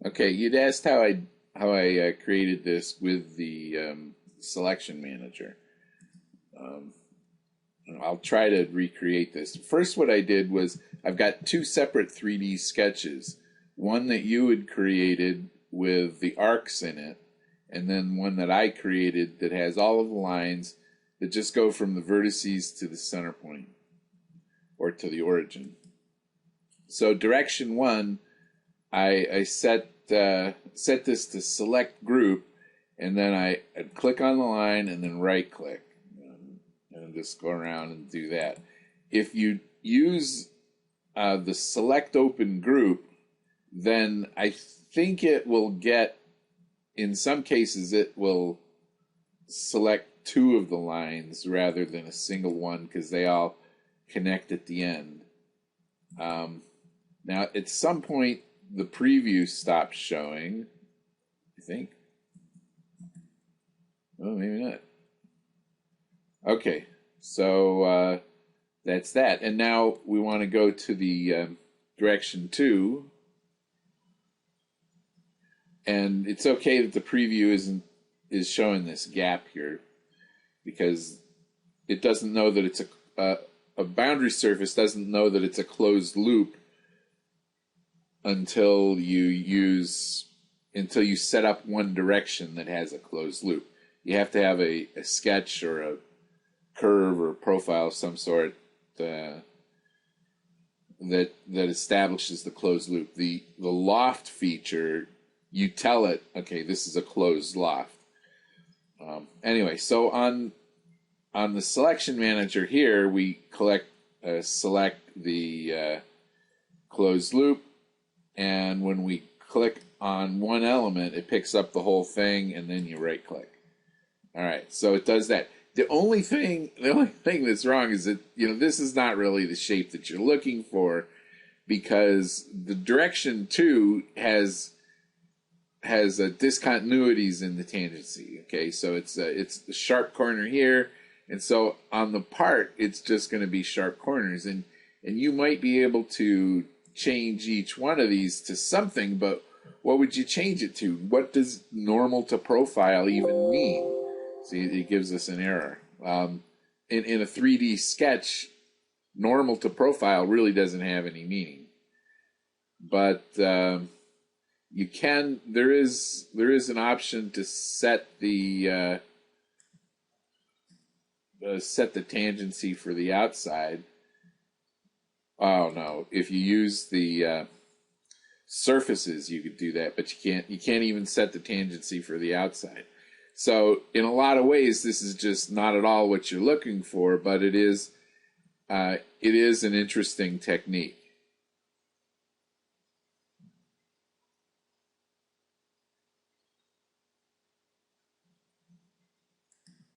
Okay, you'd asked how I created this with the selection manager. Um, I'll try to recreate this. First, what I did was I've got two separate 3D sketches. One that you had created with the arcs in it, and then one that I created that has all of the lines that just go from the vertices to the center point or to the origin. So direction one, I set this to select group, and then I'd click on the line and then right click, and just go around and do that. If you use the select open group, then I think it will get, in some cases, it will select two of the lines rather than a single one because they all connect at the end. Now, at some point, the preview stops showing, I think. Oh, maybe not. Okay, so that's that. And now we want to go to the direction two. And it's okay that the preview is showing this gap here because it doesn't know that it's a boundary surface doesn't know that it's a closed loop until you set up one direction that has a closed loop. You have to have a sketch or a curve or a profile of some sort that establishes the closed loop. The loft feature, you tell it, okay, this is a closed loft. Anyway, so on the selection manager here, we select the closed loop, and when we click on one element, it picks up the whole thing, and then you right click. All right, so it does that. The only thing that's wrong is that this is not really the shape that you're looking for, because the direction 2 has discontinuities in the tangency. Okay, so it's the sharp corner here, and so on the part it's just going to be sharp corners, and you might be able to change each one of these to something, but what would you change it to? What does normal to profile even mean? See, it gives us an error. In a 3D sketch, normal to profile really doesn't have any meaning, but you can. There is an option to set the tangency for the outside. Oh no! If you use the surfaces, you could do that, but you can't even set the tangency for the outside. So in a lot of ways, this is just not at all what you're looking for, but it is an interesting technique.